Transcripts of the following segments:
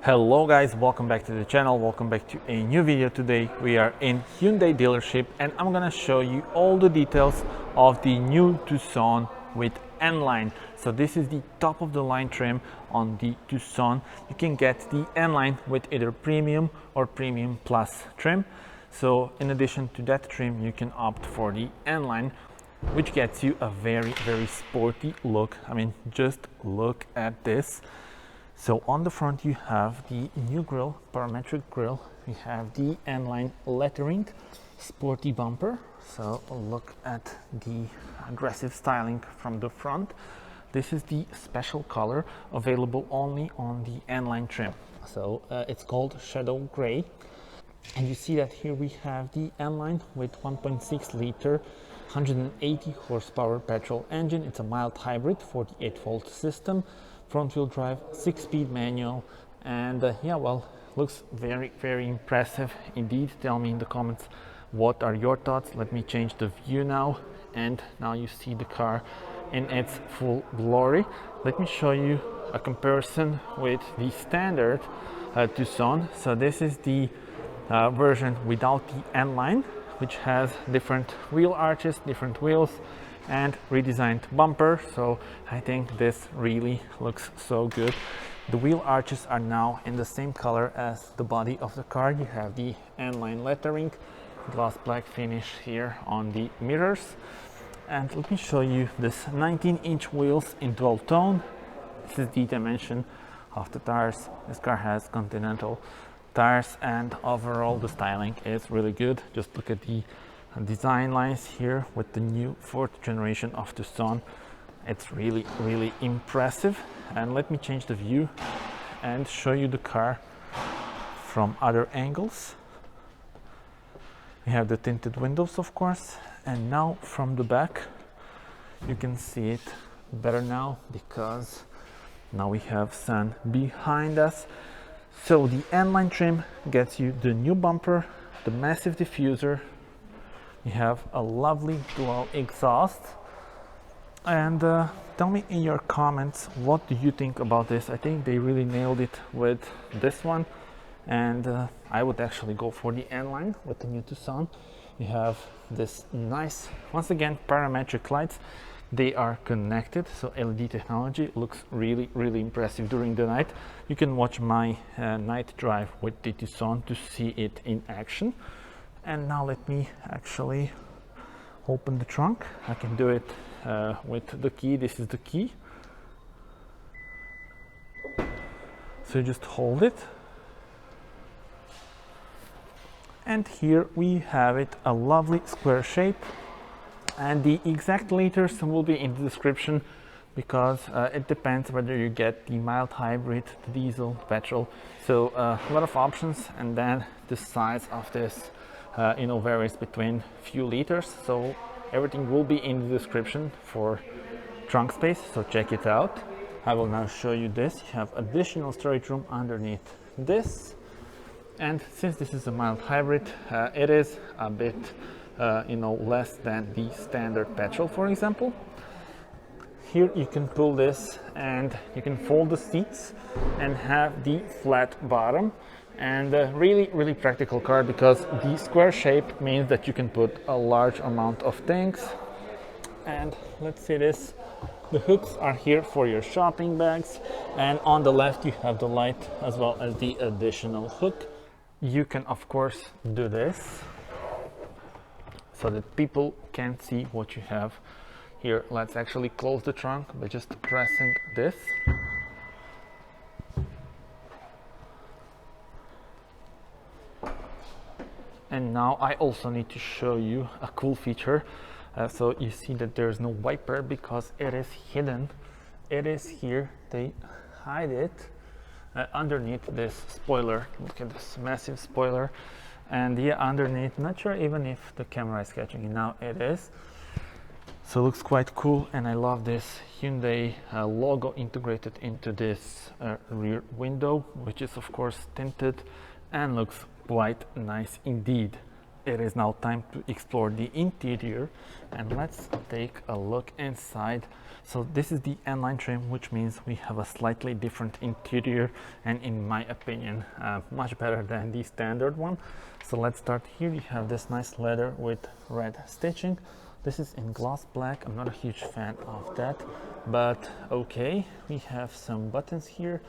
Hello guys, welcome back to the channel, welcome back to a new video. Today we are in Hyundai dealership and I'm gonna show you all the details of the new Tucson with N Line. So this is the top of the line trim on the Tucson. You can get the N Line with either premium or premium plus trim. So in addition to that trim, you can opt for the N Line, which gets you a very sporty look. I mean, just look at this. So on the front you have the new grille, parametric grille. We have the N Line lettering, sporty bumper. So look at the aggressive styling from the front. This is the special color available only on the N Line trim. So it's called Shadow Gray. And you see that here we have the N Line with 1.6 liter, 180 horsepower petrol engine. It's a mild hybrid, 48-volt system. Front wheel drive, 6-speed manual, and yeah, well, looks very impressive indeed. Tell me in the comments what are your thoughts. Let me change the view now, and now you see the car in its full glory. Let me show you a comparison with the standard Tucson. So this is the version without the N Line, which has different wheel arches, different wheels, and redesigned bumper. So I think this really looks so good. The wheel arches are now in the same color as the body of the car. You have the N Line lettering, gloss black finish here on the mirrors. And let me show you this 19-inch wheels in dual tone. This is the dimension of the tires. This car has Continental tires, and overall the styling is really good. Just look at the design lines here with the new 4th generation of Tucson. It's really impressive. And let me change the view and show you the car from other angles. We have the tinted windows, of course, and now from the back you can see it better now because now we have sun behind us. So the N Line trim gets you the new bumper, the massive diffuser. You have a lovely dual exhaust, and tell me in your comments what do you think about this. I think they really nailed it with this one, and I would actually go for the N Line with the new Tucson. You have this nice, once again, parametric lights. They are connected, so LED technology looks really impressive during the night. You can watch my night drive with the Tucson to see it in action. And now let me actually open the trunk. I can do it with the key. This is the key. So you just hold it. And here we have it, a lovely square shape. And the exact liters will be in the description because it depends whether you get the mild hybrid, the diesel, petrol. So a lot of options, and then the size of this varies between few liters. So everything will be in the description for trunk space, so check it out. I will now show you this. You have additional storage room underneath this, and since this is a mild hybrid, it is a bit less than the standard petrol, for example. Here you can pull this and you can fold the seats and have the flat bottom. And really practical car because the square shape means that you can put a large amount of things. And let's see this. The hooks are here for your shopping bags, and on the left you have the light as well as the additional hook. You can of course do this so that people can see what you have here. Let's actually close the trunk by just pressing this. And now I also need to show you a cool feature. So you see that there's no wiper because it is hidden. It is here. They hide it underneath this spoiler. Look at this massive spoiler. And yeah, underneath, not sure even if the camera is catching it. Now it is. So it looks quite cool, and I love this Hyundai logo integrated into this rear window, which is of course tinted and looks quite nice indeed. it is now time to explore the interior, and let's take a look inside. So this is the N Line trim, which means we have a slightly different interior, and in my opinion much better than the standard one. So let's start here. You have this nice leather with red stitching. This is in gloss black. I'm not a huge fan of that, but okay. We have some buttons here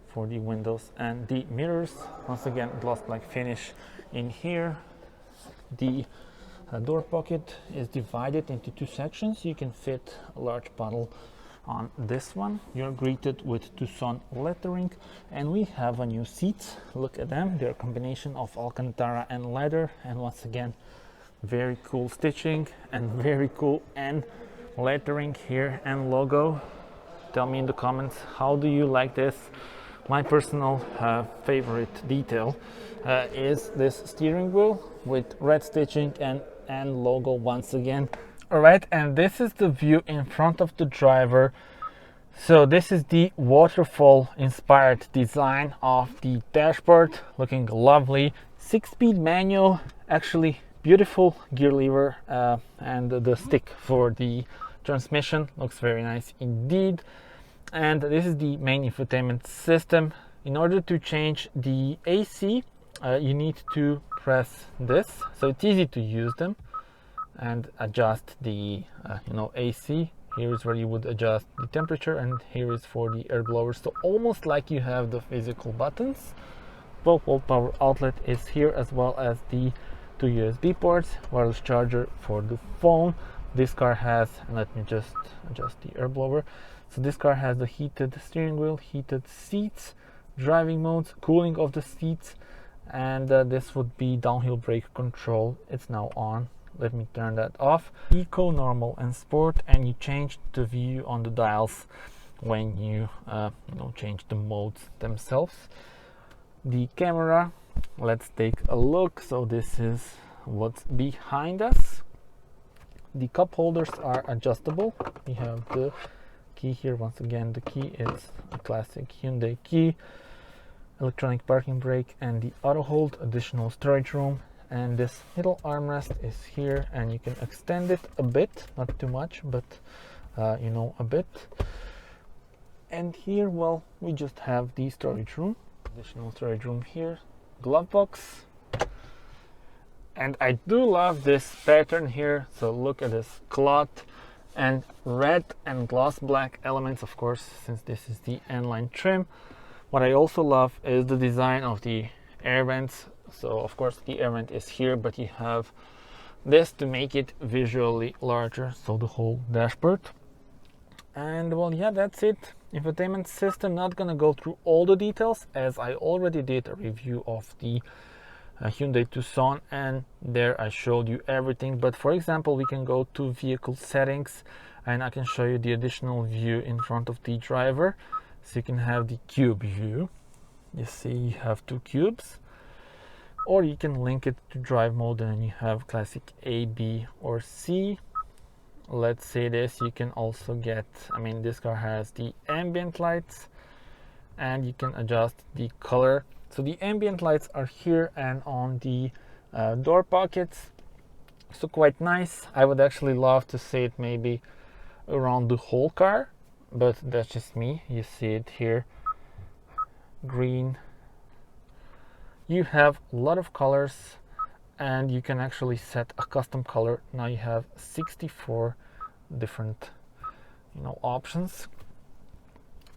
for the windows and the mirrors. Once again, gloss black finish in here. The door pocket is divided into two sections. You can fit a large bottle on this one. You're greeted with Tucson lettering, and we have a new seats. Look at them. They're a combination of Alcantara and leather, and once again, very cool stitching and very cool and lettering here and logo. Tell me in the comments, how do you like this? My personal favorite detail is this steering wheel with red stitching and logo once again. All right, and this is the view in front of the driver. So this is the waterfall inspired design of the dashboard, looking lovely. 6-speed manual, actually beautiful gear lever, and the stick for the transmission looks very nice indeed. And this is the main infotainment system. In order to change the AC, you need to press this. So it's easy to use them and adjust the AC. Here is where you would adjust the temperature, and here is for the air blower. So almost like you have the physical buttons. 12-volt power outlet is here, as well as the two USB ports, wireless charger for the phone. This car has, and let me just adjust the air blower. So this car has the heated steering wheel, heated seats, driving modes, cooling of the seats, and this would be downhill brake control. It's now on. Let me turn that off. Eco, normal, and sport, and you change the view on the dials when you change the modes themselves. The camera, let's take a look. So this is what's behind us. The cup holders are adjustable. We have the key here. Once again, the key is a classic Hyundai key, electronic parking brake, and the auto hold, additional storage room. And this middle armrest is here, and you can extend it a bit, not too much, but a bit. And here, well, we just have the storage room, additional storage room here, glove box. And I do love this pattern here. So look at this cloth and red and gloss black elements, of course, since this is the N Line trim. What I also love is the design of the air vents. So of course the air vent is here, but you have this to make it visually larger, so the whole dashboard. And well, yeah, that's it. Infotainment system, not gonna go through all the details, as I already did a review of the Hyundai Tucson, and there I showed you everything. But for example, we can go to vehicle settings, and I can show you the additional view in front of the driver. So you can have the cube view. You see you have two cubes, or you can link it to drive mode and you have classic A, B, or C. Let's say this, you can also get, this car has the ambient lights, and you can adjust the color. So the ambient lights are here and on the door pockets, so quite nice. I would actually love to see it maybe around the whole car, but that's just me. You see it here, green. You have a lot of colors, and you can actually set a custom color. Now you have 64 different options.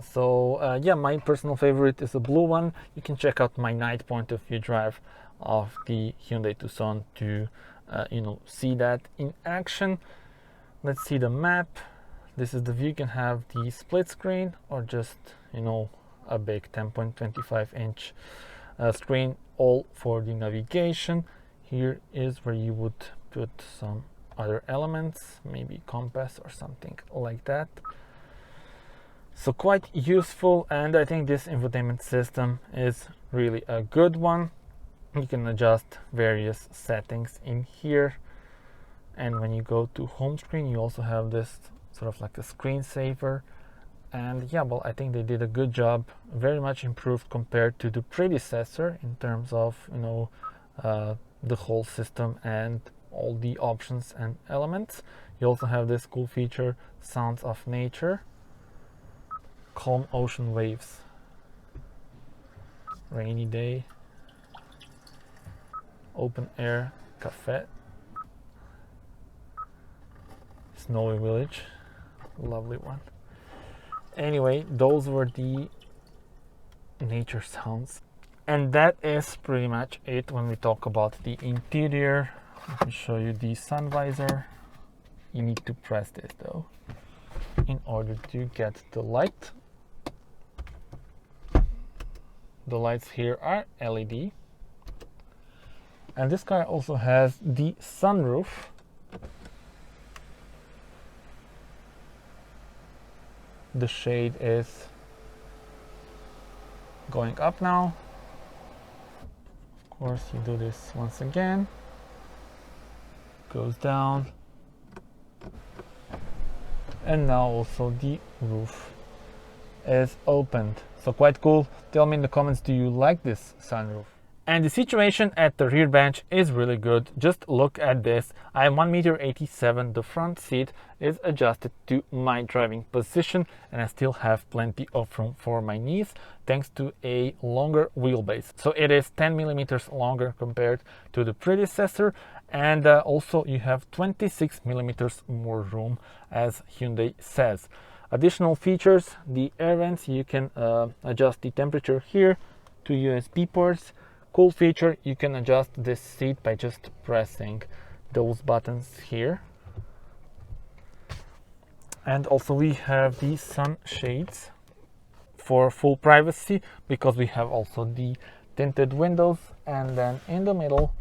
So yeah, my personal favorite is the blue one. You can check out my night point of view drive of the Hyundai Tucson to see that in action. Let's see the map. This is the view. You can have the split screen, or just a big 10.25 inch screen, all for the navigation. Here is where you would put some other elements, maybe compass or something like that. So quite useful, and I think this infotainment system is really a good one. You can adjust various settings in here, and when you go to home screen, you also have this sort of like a screensaver. And yeah, well, I think they did a good job, very much improved compared to the predecessor in terms of the whole system and all the options and elements. You also have this cool feature, sounds of nature, calm ocean waves, rainy day, open air cafe, snowy village, lovely one. Anyway, those were the nature sounds, and that is pretty much it when we talk about the interior. Let me show you the sun visor. You need to press this though in order to get the light. The lights here are LED, and this car also has the sunroof. The shade is going up now. Of course, you do this once again, goes down, and now also the roof is opened. So quite cool. Tell me in the comments, do you like this sunroof? And the situation at the rear bench is really good. Just look at this. I am 1.87 m. The front seat is adjusted to my driving position, and I still have plenty of room for my knees thanks to a longer wheelbase. So it is 10 millimeters longer compared to the predecessor, and also you have 26 millimeters more room, as Hyundai says. Additional features, the air vents, you can adjust the temperature here, 2 USB ports. Cool feature, you can adjust this seat by just pressing those buttons here. And also we have the sun shades for full privacy, because we have also the tinted windows. And then in the middle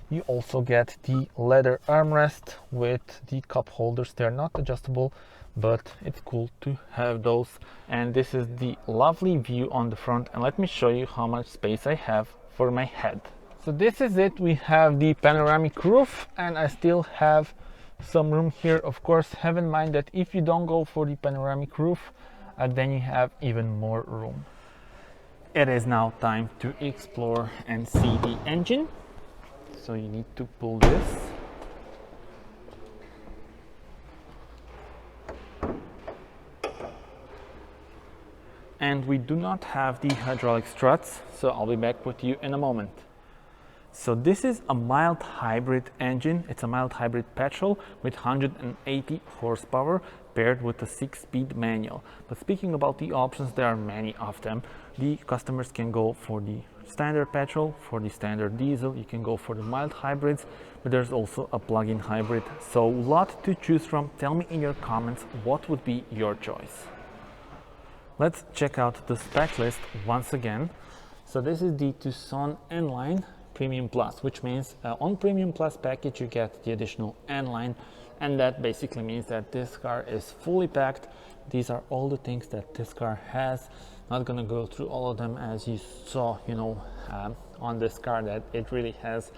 you also get the leather armrest with the cup holders. They're not adjustable, but it's cool to have those. And this is the lovely view on the front, and let me show you how much space I have for my head. So this is it. We have the panoramic roof, and I still have some room here. Of course, have in mind that if you don't go for the panoramic roof, then you have even more room. It is now time to explore and see the engine. So you need to pull this. And we do not have the hydraulic struts, so I'll be back with you in a moment. So this is a mild hybrid engine. It's a mild hybrid petrol with 180 horsepower paired with a 6-speed manual. But speaking about the options, there are many of them. The customers can go for the standard petrol, for the standard diesel. You can go for the mild hybrids, but there's also a plug-in hybrid. So a lot to choose from. Tell me in your comments what would be your choice. Let's check out the spec list once again. So this is the Tucson N Line Premium Plus, which means on Premium Plus package you get the additional N Line, and that basically means that this car is fully packed. These are all the things that this car has. Not gonna go through all of them, as you saw, on this car, that it really has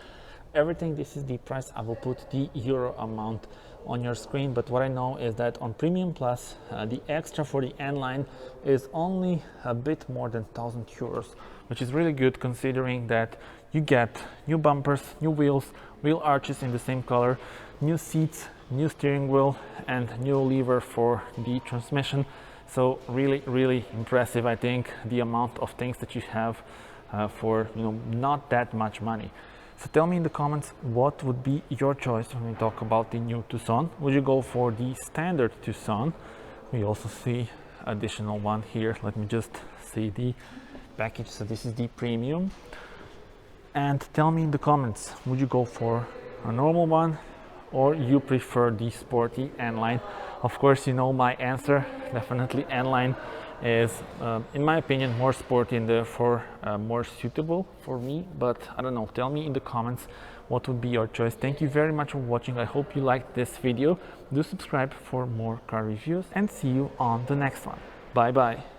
everything. This is the price. I will put the euro amount on your screen, but what I know is that on Premium Plus the extra for the N Line is only a bit more than 1,000 euros, which is really good considering that you get new bumpers, new wheels, wheel arches in the same color, new seats, new steering wheel, and new lever for the transmission. So really impressive, I think, the amount of things that you have for not that much money. So tell me in the comments what would be your choice when we talk about the new Tucson. Would you go for the standard Tucson? We also see additional one here. Let me just see the package. So this is the premium. And tell me in the comments, would you go for a normal one, or you prefer the sporty N Line? Of course, you know my answer. Definitely N Line is, in my opinion, more sporty and therefore more suitable for me. But I don't know, tell me in the comments what would be your choice. Thank you very much for watching. I hope you liked this video. Do subscribe for more car reviews, and see you on the next one. Bye bye.